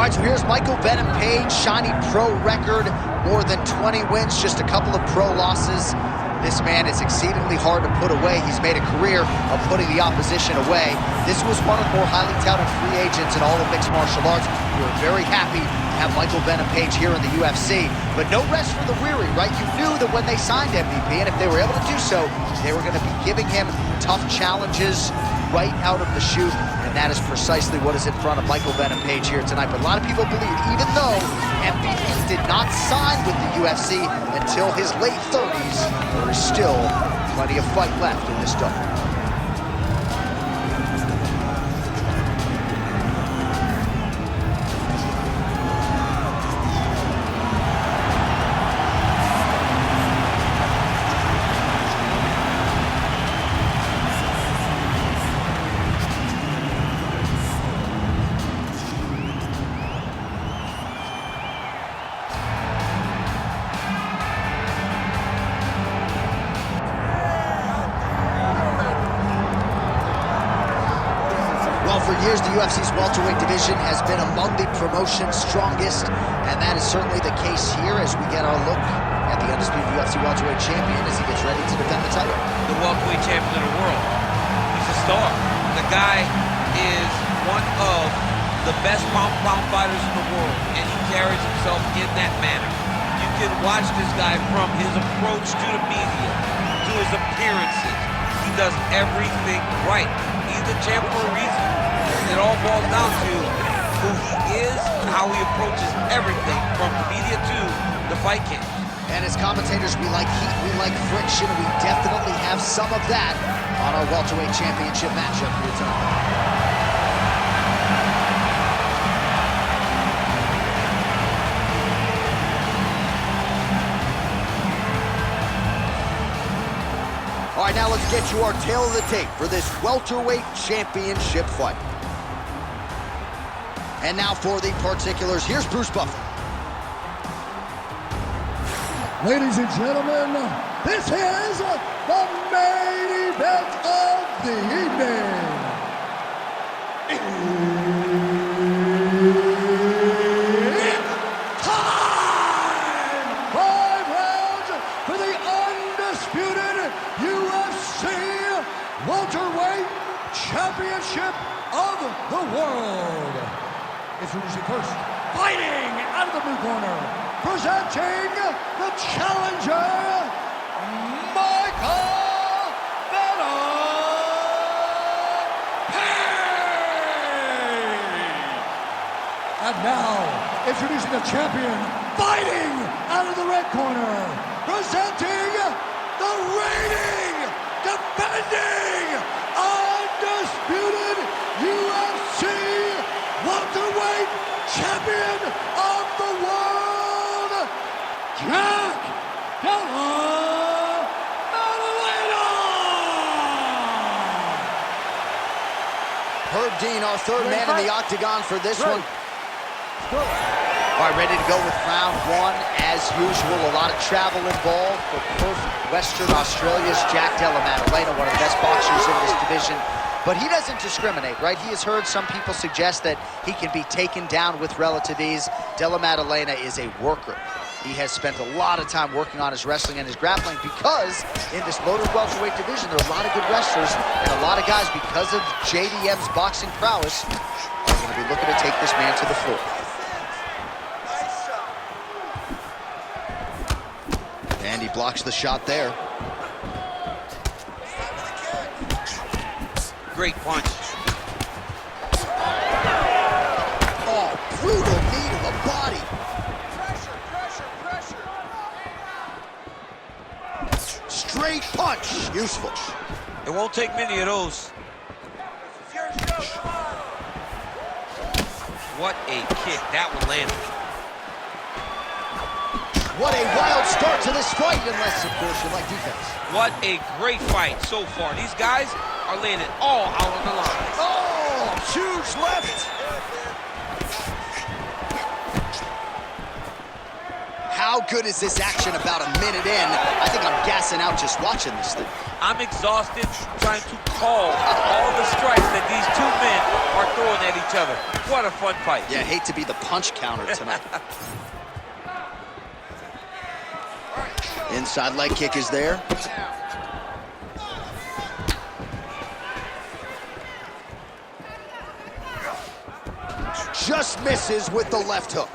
All right, so here's Michael Venom Page, shiny pro record, more than 20 wins, just a couple of pro losses. This man is exceedingly hard to put away. He's made a career of putting the opposition away. This was one of the more highly touted free agents in all of mixed martial arts. We were very happy to have Michael Venom Page here in the UFC, but no rest for the weary, right? You knew that when they signed MVP, and if they were able to do so, they were going to be giving him tough challenges right out of the chute, and that is precisely what is in front of Michael Venom Page here tonight. But a lot of people believe, even though MVP did not sign with the UFC until his late 30s, there is still plenty of fight left in this double. For years, the UFC's welterweight division has been among the promotion's strongest, and that is certainly the case here as we get our look at the undisputed UFC welterweight champion as he gets ready to defend the title. The welterweight champion of the world. He's a star. The guy is one of the best pound-for-pound fighters in the world, and he carries himself in that manner. You can watch this guy from his approach to the media, to his appearances. He does everything right. He's the champ for a reason. It all boils down to who he is and how he approaches everything from the media to the fight camp. And as commentators, we like heat, we like friction. We definitely have some of that on our welterweight championship matchup here tonight. All right, now let's get you our tail of the tape for this welterweight championship fight. And now for the particulars, here's Bruce Buffer. Ladies and gentlemen, this is the main event of the evening. It's time! 5 rounds for the undisputed UFC welterweight championship of the world. Introducing first, fighting out of the blue corner, presenting the challenger, Michael Venom Page. And now, introducing the champion, fighting out of the red corner, presenting the reigning, defending, undisputed UFC welterweight champion of the world, Della, Maddalena! Herb Dean, our third man in the octagon for this one. All right, ready to go with round one. As usual, a lot of travel involved for Perth, Western Australia's Della Maddalena, one of the best boxers in this division. But he doesn't discriminate, right? He has heard some people suggest that he can be taken down with relative ease. Della Maddalena is a worker. He has spent a lot of time working on his wrestling and his grappling because in this loaded welterweight division, there are a lot of good wrestlers and a lot of guys, because of JDM's boxing prowess, are going to be looking to take this man to the floor. And he blocks the shot there. Great punch. Oh, brutal knee to the body. Pressure. Straight punch. Useful. It won't take many of those. What a kick. That one landed. What a wild start to this fight, unless, of course, you like defense. What a great fight so far. These guys are laying it all out on the line. Oh, huge left. How How good is this action about a minute in? I think I'm gassing out just watching this thing. I'm exhausted trying to call all the strikes that these two men are throwing at each other. What a fun fight. Yeah, hate to be the punch counter tonight. Inside leg kick is there. Just misses with the left hook.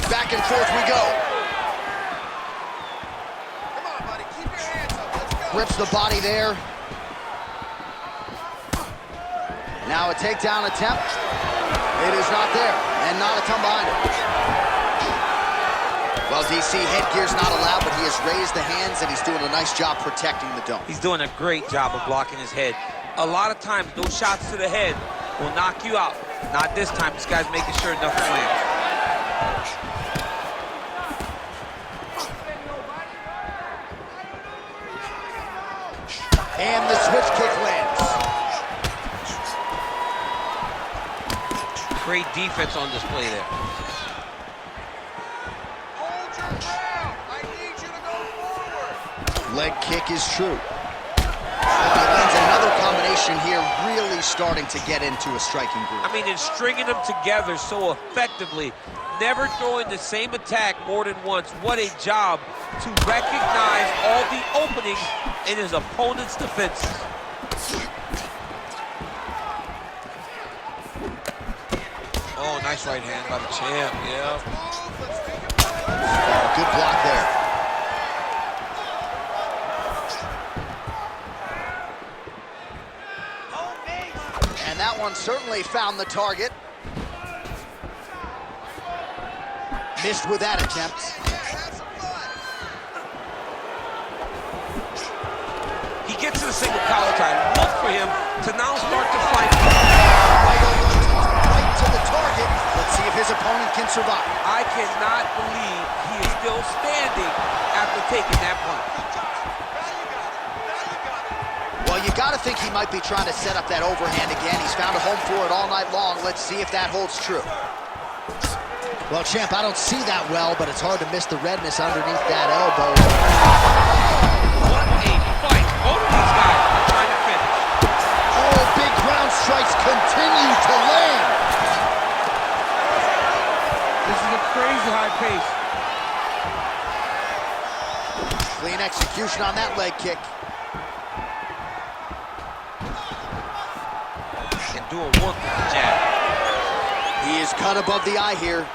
Back and forth we go. Come on, buddy. Keep your hands up. Let's go. Rips the body there. Now a takedown attempt. It is not there, and not a ton behind it. Well, DC, headgear's not allowed, but he has raised the hands, and he's doing a nice job protecting the dome. He's doing a great job of blocking his head. A lot of times, those shots to the head will knock you out. Not this time. This guy's making sure nothing lands. And the switch kick lands. Great defense on display there. Hold your ground. I need you to go forward. Leg kick is true. He lands another combination here, really starting to get into a striking groove. I mean, and stringing them together so effectively, never throwing the same attack more than once. What a job to recognize all the openings in his opponent's defenses. Oh, nice right hand by the champ, yeah. Oh, good block there. And that one certainly found the target. Missed with that attempt. He gets to the single collar tie. Look for him to now start to fight. Right to the target. Let's see if his opponent can survive. I cannot believe he is still standing after taking that punch. Well, you got to think he might be trying to set up that overhand again. He's found a home for it all night long. Let's see if that holds true. Well, champ, I don't see that well, but it's hard to miss the redness underneath that elbow. What a fight. Both of these guys are trying to finish. Oh, big ground strikes continue to land. This is a crazy high pace. Clean execution on that leg kick. And doing work with the jab. He is cut above the eye here.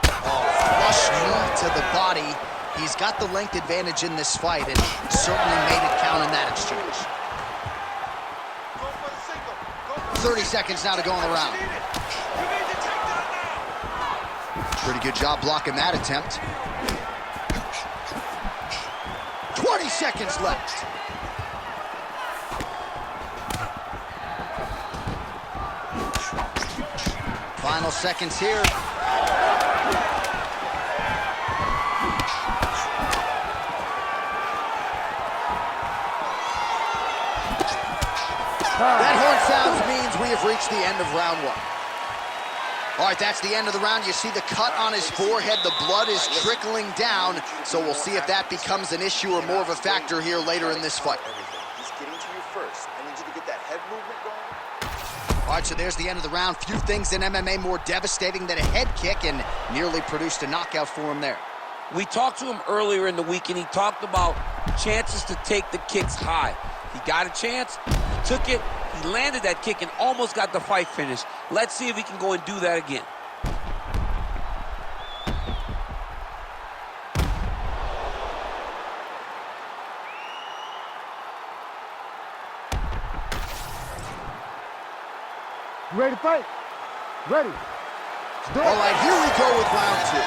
Flush knee to the body. He's got the length advantage in this fight and certainly made it count in that exchange. 30 seconds now to go in the round. Pretty good job blocking that attempt. 20 seconds left. Final seconds here. That horn sounds means we have reached the end of round one. All right, that's the end of the round. You see the cut on his forehead. The blood is trickling down, so we'll see if that becomes an issue or more of a factor here later in this fight. He's getting to you first. I need you to get that head movement going. All right, so there's the end of the round. Few things in MMA more devastating than a head kick, and nearly produced a knockout for him there. We talked to him earlier in the week, and he talked about chances to take the kicks high. He got a chance, he took it, he landed that kick, and almost got the fight finished. Let's see if he can go and do that again. You ready to fight? Ready. All right, here we go with round two.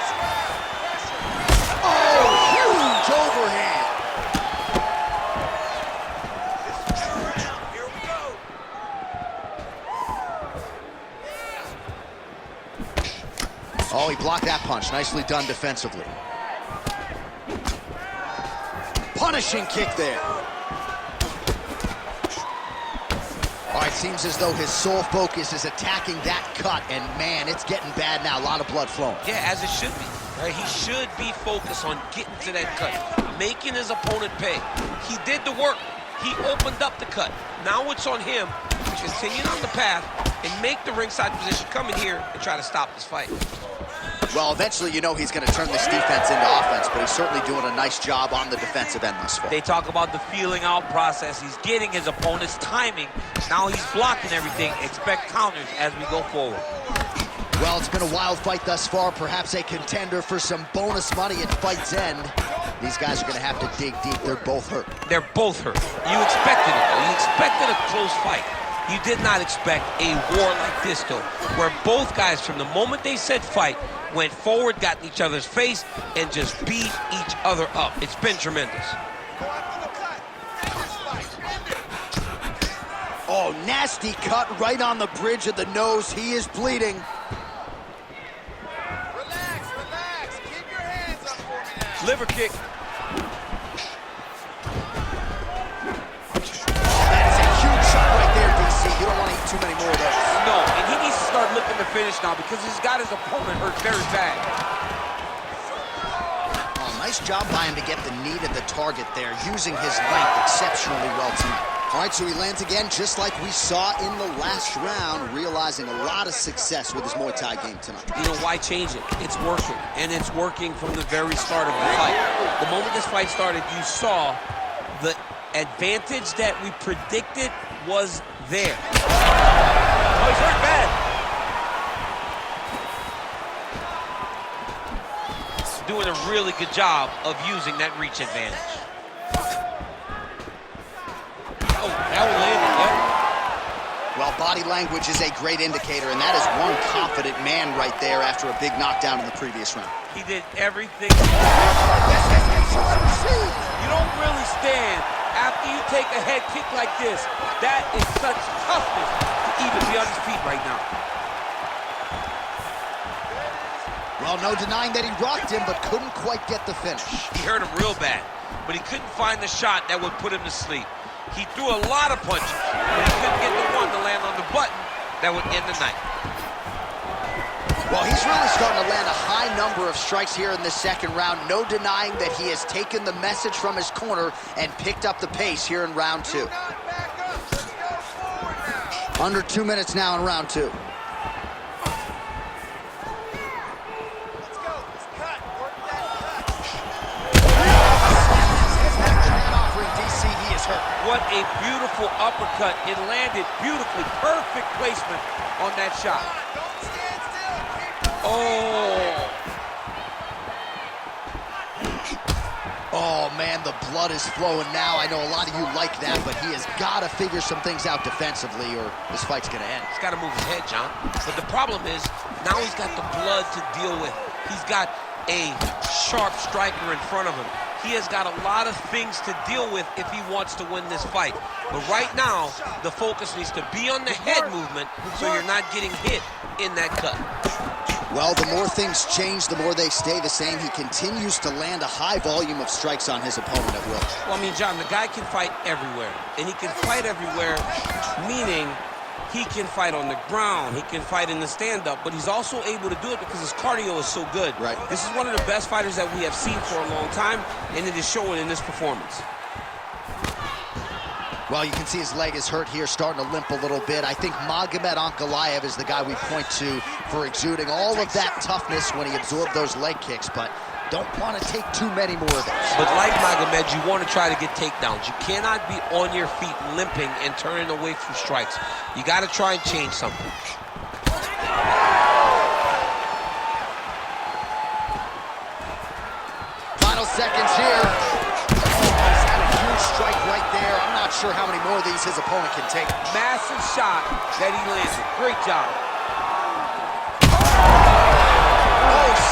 Oh, huge overhand. Here we go. Oh, he blocked that punch. Nicely done defensively. Punishing kick there. All right, It seems as though his sole focus is attacking that cut, and man, it's getting bad now. A lot of blood flowing. Yeah, as it should be. Right? He should be focused on getting to that cut, making his opponent pay. He did the work. He opened up the cut. Now it's on him to continue on the path and make the ringside position, come in here and try to stop this fight. Well, eventually, you know he's going to turn this defense into offense, but he's certainly doing a nice job on the defensive end thus far. They talk about the feeling out process. He's getting his opponent's timing. Now he's blocking everything. Expect counters as we go forward. Well, it's been a wild fight thus far, perhaps a contender for some bonus money at fight's end. These guys are going to have to dig deep. They're both hurt. They're both hurt. You expected it, though. You expected a close fight. You did not expect a war like this, though, where both guys, from the moment they said fight, went forward, got in each other's face, and just beat each other up. It's been tremendous. Oh, nasty cut right on the bridge of the nose. He is bleeding. Relax. Keep your hands up for me now. Liver kick. That is a huge shot right there, DC. You don't want to eat too many more of those. No, and he needs to start looking to finish now because he's got his opponent hurt very bad. Oh, nice job by him to get the knee to the target there, using his length exceptionally well tonight. All right, so he lands again, just like we saw in the last round, realizing a lot of success with his Muay Thai game tonight. You know, why change it? It's working, and it's working from the very start of the fight. The moment this fight started, you saw the advantage that we predicted was there. Oh, he's hurt bad. Doing a really good job of using that reach advantage. Oh, that one landed, yep. Well, body language is a great indicator, and that is one confident man right there after a big knockdown in the previous round. He did everything. You don't really stand after you take a head kick like this. That is such toughness to even be on his feet right now. Well, no denying that he rocked him, but couldn't quite get the finish. He hurt him real bad, but he couldn't find the shot that would put him to sleep. He threw a lot of punches, but he couldn't get the one to land on the button that would end the night. Well, he's really starting to land a high number of strikes here in the second round. No denying that he has taken the message from his corner and picked up the pace here in round two. Under 2 minutes now in round two. What a beautiful uppercut. It landed beautifully. Perfect placement on that shot. Oh. Oh, man, the blood is flowing now. I know a lot of you like that, but he has got to figure some things out defensively or this fight's going to end. He's got to move his head, John. But the problem is, now he's got the blood to deal with. He's got a sharp striker in front of him. He has got a lot of things to deal with if he wants to win this fight. But right now, the focus needs to be on the head movement so you're not getting hit in that cut. Well, the more things change, the more they stay the same. He continues to land a high volume of strikes on his opponent at will. Well, I mean, John, the guy can fight everywhere. And he can fight everywhere, meaning he can fight on the ground, he can fight in the stand-up, but he's also able to do it because his cardio is so good. Right. This is one of the best fighters that we have seen for a long time, and it is showing in this performance. Well, you can see his leg is hurt here, starting to limp a little bit. I think Magomed Ankalaev is the guy we point to for exuding all of that toughness when he absorbed those leg kicks, but don't want to take too many more of those. But like Magomed, you want to try to get takedowns. You cannot be on your feet limping and turning away from strikes. You got to try and change something. Final seconds here. He's had a huge strike right there. I'm not sure how many more of these his opponent can take. Massive shot that he landed. Great job.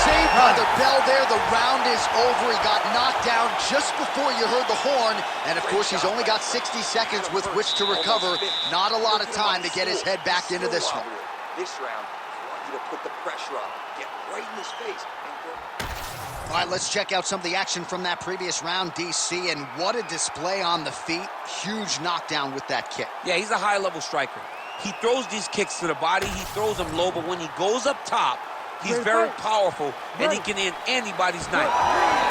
Saved by the bell there. The round is over. He got knocked down just before you heard the horn. And, of course, he's only got 60 seconds with which to recover. Not a lot of time to get his head back into this one. This round, I want you to put the pressure on. Get right in his face and go. All right, let's check out some of the action from that previous round, DC, and what a display on the feet. Huge knockdown with that kick. Yeah, he's a high-level striker. He throws these kicks to the body, he throws them low, but when he goes up top, he's very powerful, and he can end anybody's night.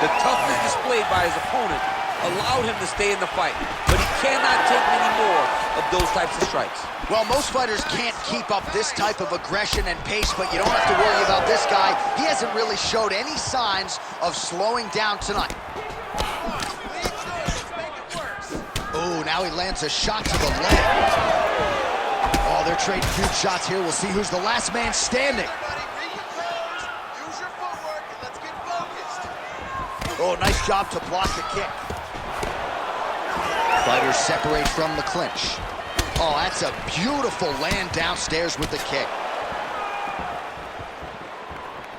The toughness displayed by his opponent allowed him to stay in the fight, but he cannot take many more of those types of strikes. Well, most fighters can't keep up this type of aggression and pace, but you don't have to worry about this guy. He hasn't really showed any signs of slowing down tonight. Oh, now he lands a shot to the leg. Oh, they're trading huge shots here. We'll see who's the last man standing. Oh, nice job to block the kick. Fighters separate from the clinch. Oh, that's a beautiful land downstairs with the kick.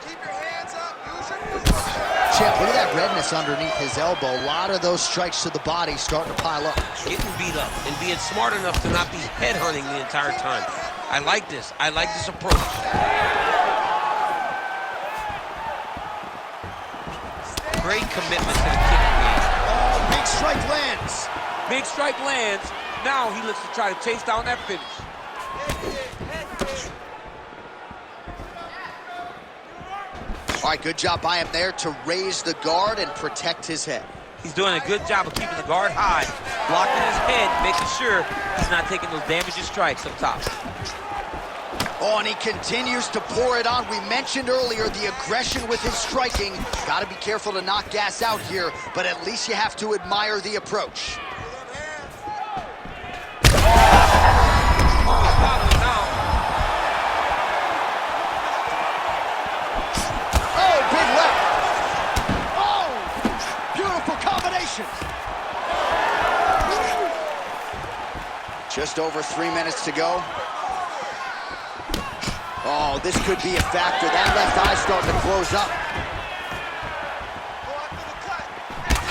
Keep your hands up. Use your footwork. Chip, look at that redness underneath his elbow. A lot of those strikes to the body starting to pile up. Getting beat up and being smart enough to not be headhunting the entire time. I like this. I like this approach. Great commitment to the kick game. Oh, big strike lands. Big strike lands. Now he looks to try to chase down that finish. All right, good job by him there to raise the guard and protect his head. He's doing a good job of keeping the guard high, blocking his head, making sure he's not taking those damaging strikes up top. Oh, and he continues to pour it on. We mentioned earlier the aggression with his striking. Got to be careful to not gas out here, but at least you have to admire the approach. Oh, big left. Oh, beautiful combination. Just over 3 minutes to go. Oh, this could be a factor. That left eye starting to close up.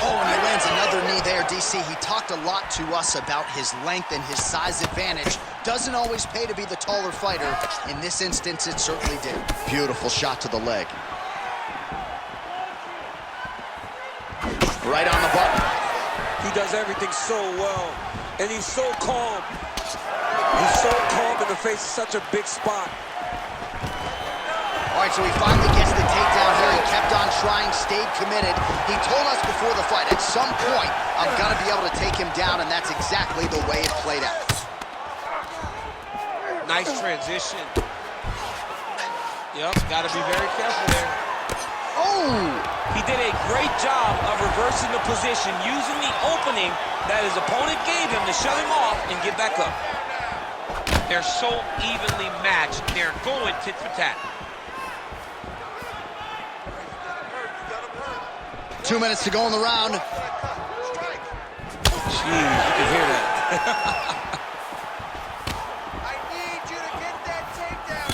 Oh, and he lands another knee there, DC. He talked a lot to us about his length and his size advantage. Doesn't always pay to be the taller fighter. In this instance, it certainly did. Beautiful shot to the leg. Right on the button. He does everything so well, and he's so calm. He's so calm in the face of such a big spot. All right, so he finally gets the takedown here. He kept on trying, stayed committed. He told us before the fight, at some point, I'm going to be able to take him down, and that's exactly the way it played out. Nice transition. Yep, got to be very careful there. Oh! He did a great job of reversing the position, using the opening that his opponent gave him to shut him off and get back up. They're so evenly matched. They're going tit for tat. 2 minutes to go in the round. Jeez, you can hear that. I need you to get that takedown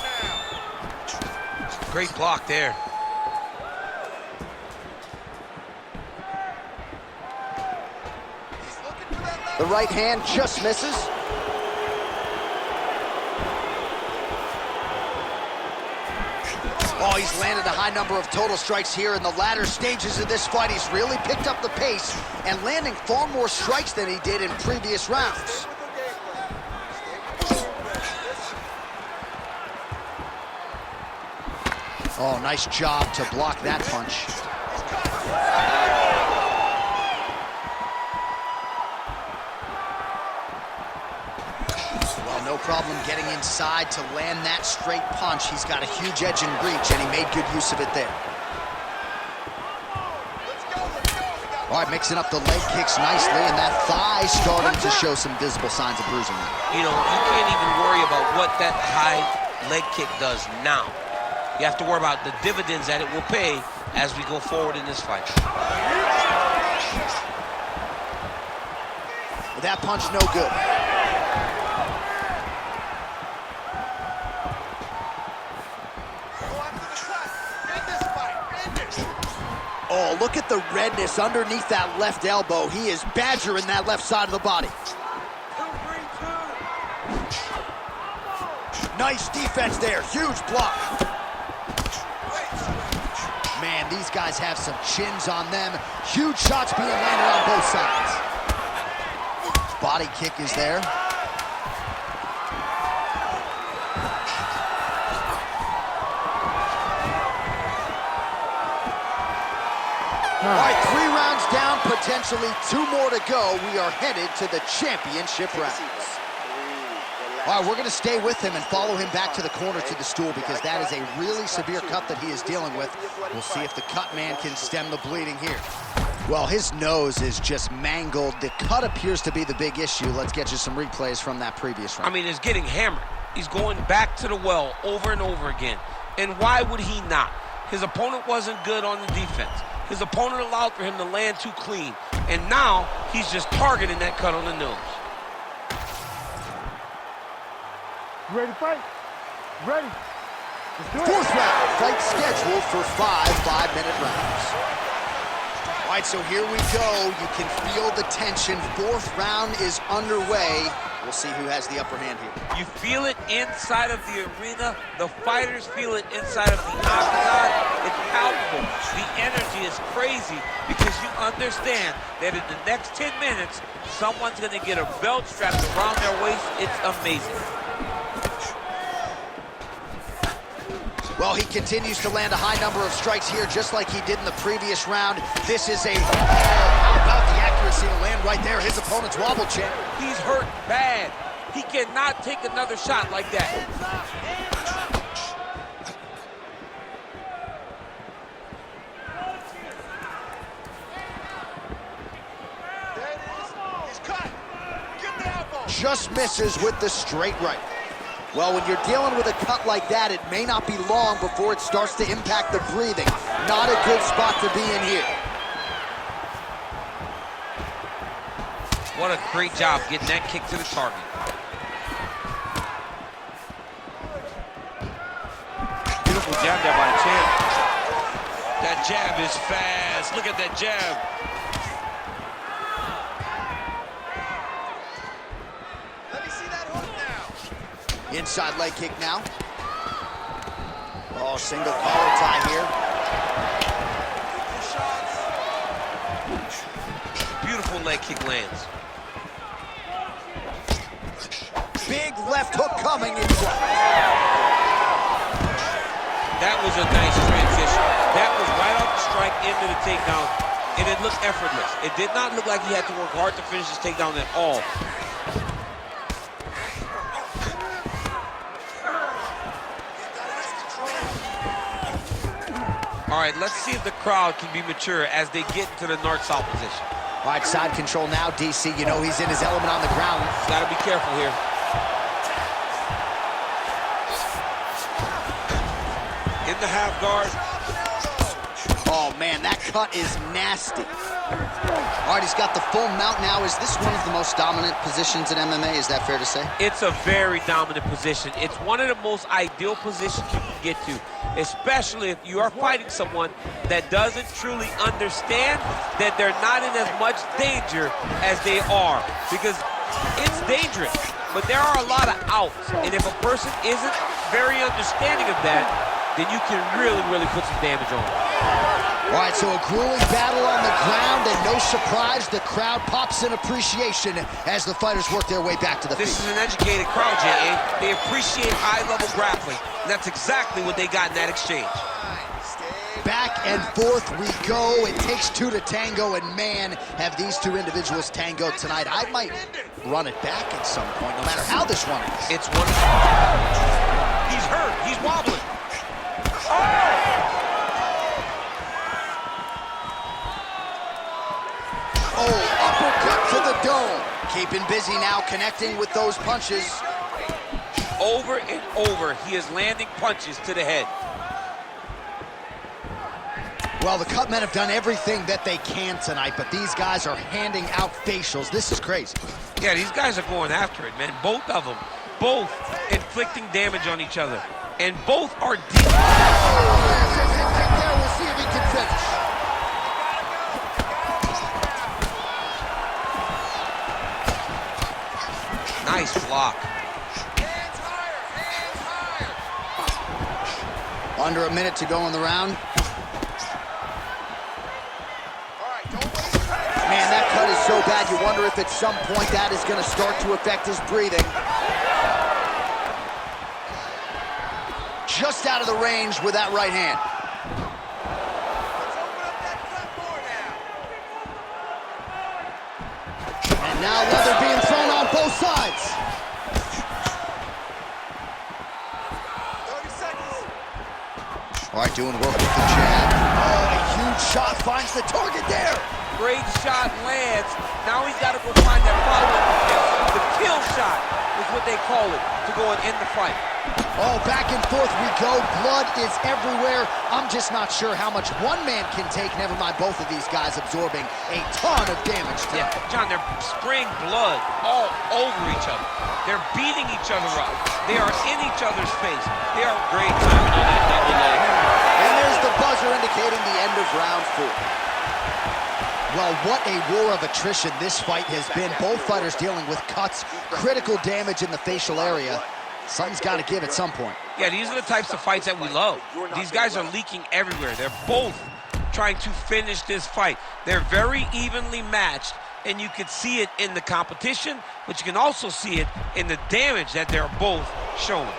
now. Great block there. He's looking for that left. The right hand just misses. Oh, he's landed a high number of total strikes here in the latter stages of this fight. He's really picked up the pace and landing far more strikes than he did in previous rounds. Oh, nice job to block that punch. Well, no problem getting inside to land that straight punch. He's got a huge edge and reach, and he made good use of it there. All right, mixing up the leg kicks nicely, and that thigh starting to show some visible signs of bruising. You know, you can't even worry about what that high leg kick does now. You have to worry about the dividends that it will pay as we go forward in this fight. That punch no good. Oh, look at the redness underneath that left elbow. He is badgering that left side of the body. Nice defense there. Huge block. Man, man, these guys have some chins on them. Huge shots being landed on both sides. Body kick is there. All right, 3 rounds down, potentially 2 more to go. We are headed to the championship rounds. All right, we're going to stay with him and follow him back to the corner to the stool because that is a really severe cut that he is dealing with. We'll see if the cut man can stem the bleeding here. Well, his nose is just mangled. The cut appears to be the big issue. Let's get you some replays from that previous round. I mean, it's getting hammered. He's going back to the well over and over again. And why would he not? His opponent wasn't good on the defense. His opponent allowed for him to land too clean. And now he's just targeting that cut on the nose. You ready to fight? Ready. Let's do it. 4th round, fight scheduled for 5 5-minute rounds. All right, so here we go. You can feel the tension. 4th round is underway. We'll see who has the upper hand here. You feel it inside of the arena. The fighters feel it inside of the octagon. It's palpable. The energy is crazy because you understand that in the next 10 minutes, someone's going to get a belt strapped around their waist. It's amazing. Well, he continues to land a high number of strikes here, just like he did in the previous round. This is a... how about the accuracy to land right there? His opponent's wobble champ. He's hurt bad. He cannot take another shot like that. There it is. He's cut. Get the elbow. Just misses with the straight right. Well, when you're dealing with a cut like that, it may not be long before it starts to impact the breathing. Not a good spot to be in here. What a great job getting that kick to the target. Beautiful jab there by the champ. That jab is fast. Look at that jab. Let me see that hook now. Inside leg kick now. Oh, single collar tie here. Beautiful leg kick lands. Big left hook coming inside. That was a nice transition. That was right off the strike into the takedown, and it looked effortless. It did not look like he had to work hard to finish his takedown at all. All right, let's see if the crowd can be mature as they get into the north-south position. All right, side control now, DC. You know he's in his element on the ground. Got to be careful here. In the half guard. Oh, man, that cut is nasty. All right, he's got the full mount now. Is this one of the most dominant positions in MMA? Is that fair to say? It's a very dominant position. It's one of the most ideal positions you can get to, especially if you are fighting someone that doesn't truly understand that they're not in as much danger as they are. Because it's dangerous, but there are a lot of outs. And if a person isn't very understanding of that, then you can really, really put some damage on them. All right, so a grueling battle on the ground, and no surprise, the crowd pops in appreciation as the fighters work their way back to the This feet. is an educated crowd, J.A. They appreciate high-level grappling. And that's exactly what they got in that exchange. Back and forth we go. It takes 2 to tango, and man, have these 2 individuals tangoed tonight. I might run it back at some point, no matter how this one is. It's one. He's hurt. He's wobbling. Oh, uppercut to the dome. Keeping busy now, connecting with those punches. Over and over, he is landing punches to the head. Well, the cut men have done everything that they can tonight, but these guys are handing out facials. This is crazy. Yeah, these guys are going after it, man. Both of them. Both inflicting damage on each other. And both are deep. We'll see if he can finish. Nice block. Hands higher, hands higher. Under a minute to go in the round. Man, that cut is so bad, you wonder if at some point that is going to start to affect his breathing. Just out of the range with that right hand. And now leather being thrown on both sides. 30 seconds. All right, doing work with the jab. Oh, a huge shot finds the target there. Great shot lands. Now he's got to go find that follow-up. The kill shot is what they call it, to go and end the fight. Oh, back and forth we go. Blood is everywhere. I'm just not sure how much one man can take, never mind both of these guys absorbing a ton of damage tonight. Yeah, John, they're spraying blood all over each other. They're beating each other up. They are in each other's face. They are great time on that double leg. And there's the buzzer indicating the end of round 4. Well, what a war of attrition this fight has been. Both fighters dealing with cuts, critical damage in the facial area. Something's got to give at some point. Yeah, these are the types of fights that we love. These guys are leaking everywhere. They're both trying to finish this fight. They're very evenly matched, and you can see it in the competition, but you can also see it in the damage that they're both showing.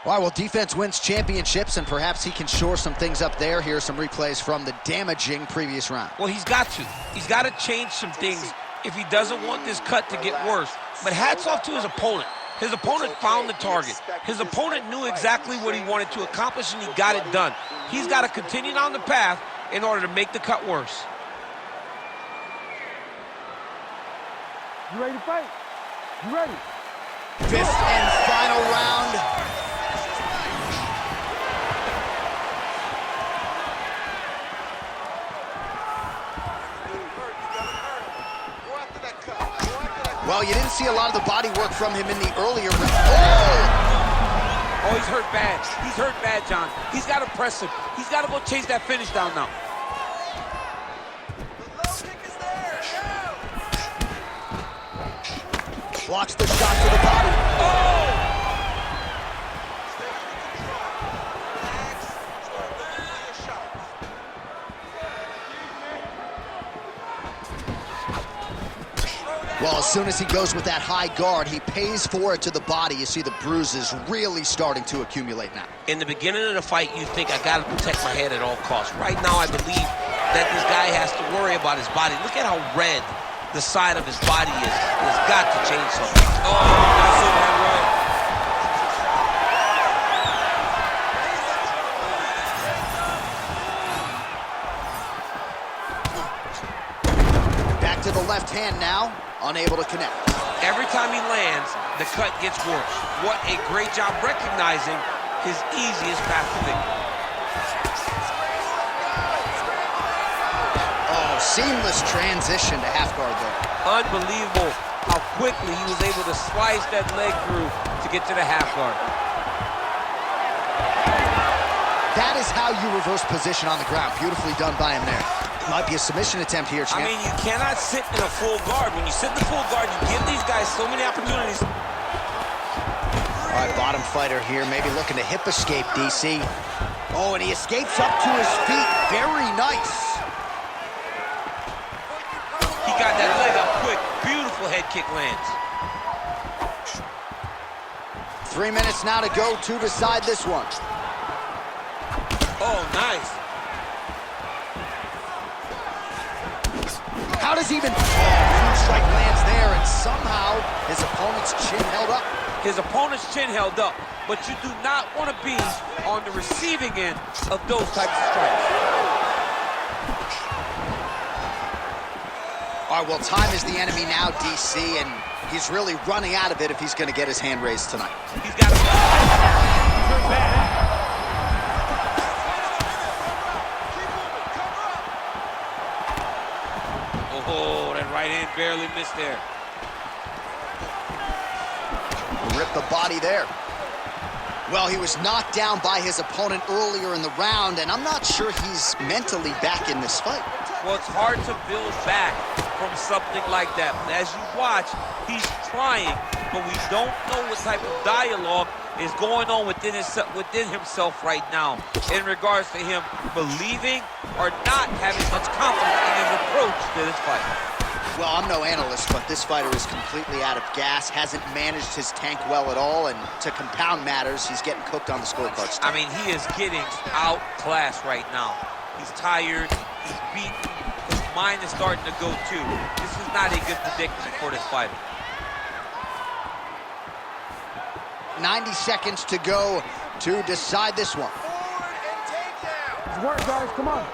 All right, well, defense wins championships, and perhaps he can shore some things up there. Here are some replays from the damaging previous round. Well, he's got to. He's got to change some things if he doesn't want this cut to get worse. But hats off to his opponent. His opponent found the target. His opponent knew exactly what he wanted to accomplish, and he got it done. He's got to continue down the path in order to make the cut worse. You ready to fight? You ready? Fifth and final round. Well, you didn't see a lot of the body work from him in the earlier round. Oh, he's hurt bad. He's hurt bad, John. He's got to press him. He's got to go chase that finish down now. Blocks the shot to the body. Oh! Well, as soon as he goes with that high guard, he pays for it to the body. You see the bruises really starting to accumulate now. In the beginning of the fight, you think, I got to protect my head at all costs. Right now, I believe that this guy has to worry about his body. Look at how red the side of his body is. He's got to change something. Oh, that's so right. Back to the left hand now. Unable to connect. Every time he lands, the cut gets worse. What a great job recognizing his easiest path to victory. Oh, seamless transition to half guard there. Unbelievable how quickly he was able to slice that leg through to get to the half guard. That is how you reverse position on the ground. Beautifully done by him there. Might be a submission attempt here, champ. I mean, you cannot sit in a full guard. When you sit in the full guard, you give these guys so many opportunities. All right, bottom fighter here, maybe looking to hip escape, DC. Oh, and he escapes up to his feet. Very nice. He got that leg up quick. Beautiful head kick lands. 3 minutes now to go to decide this one. Oh, nice. How does he even... huge strike lands there, and somehow his opponent's chin held up. His opponent's chin held up, but you do not want to be on the receiving end of those types of strikes. All right, well, time is the enemy now, DC, and he's really running out of it if he's going to get his hand raised tonight. He's got to... Oh, that right hand barely missed there. Rip the body there. Well, he was knocked down by his opponent earlier in the round, and I'm not sure he's mentally back in this fight. Well, it's hard to build back from something like that. As you watch, he's trying, but we don't know what type of dialogue is going on within himself right now in regards to him believing or not having much confidence in his approach to this fight. Well, I'm no analyst, but this fighter is completely out of gas, hasn't managed his tank well at all, and to compound matters, he's getting cooked on the scorecard still. I mean, he is getting outclassed right now. He's tired, he's beaten, his mind is starting to go too. This is not a good predicament for this fighter. 90 seconds to go to decide this one. Forward and takedown. It's work, guys. Come on.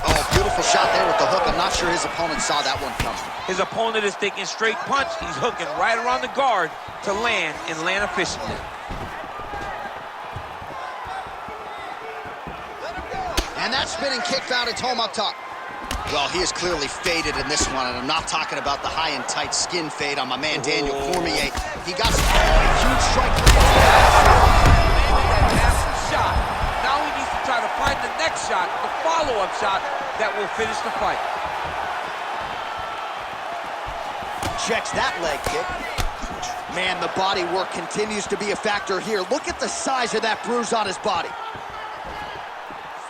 Oh, beautiful shot there with the hook. I'm not sure his opponent saw that one coming. His opponent is taking straight punch. He's hooking right around the guard to land and land efficiently. And that spinning kick found its home up top. Well, he is clearly faded in this one, and I'm not talking about the high and tight skin fade on my man Daniel Cormier. He got some huge strike. Shot. Now he needs to try to find the next shot, the follow-up shot that will finish the fight. Checks that leg kick. Man, the body work continues to be a factor here. Look at the size of that bruise on his body.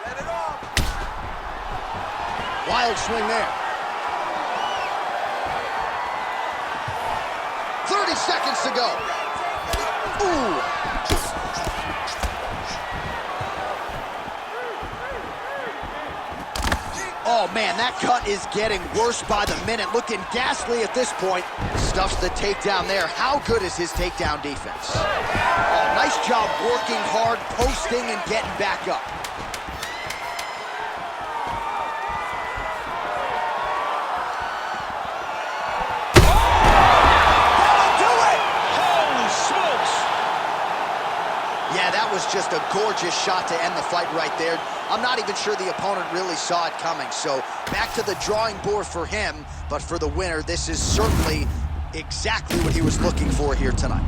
Set it off. Wild swing there. 30 seconds to go. Ooh. Oh, man, that cut is getting worse by the minute. Looking ghastly at this point. Stuffs the takedown there. How good is his takedown defense? Oh, nice job working hard, posting, and getting back up. Yeah, that was just a gorgeous shot to end the fight right there. I'm not even sure the opponent really saw it coming. So back to the drawing board for him. But for the winner, this is certainly exactly what he was looking for here tonight.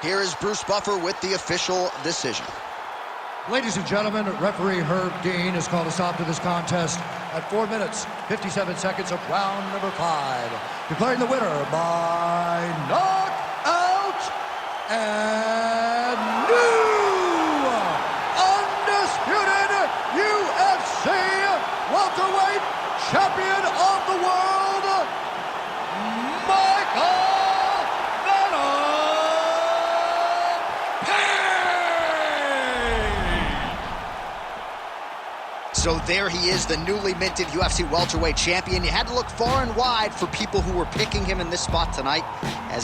Here is Bruce Buffer with the official decision. Ladies and gentlemen, referee Herb Dean has called a stop to this contest at 4 minutes, 57 seconds of round number 5. Declaring the winner by knockout and new undisputed UFC welterweight champion of the world, Michael. So there he is, the newly minted UFC welterweight champion. You had to look far and wide for people who were picking him in this spot tonight, as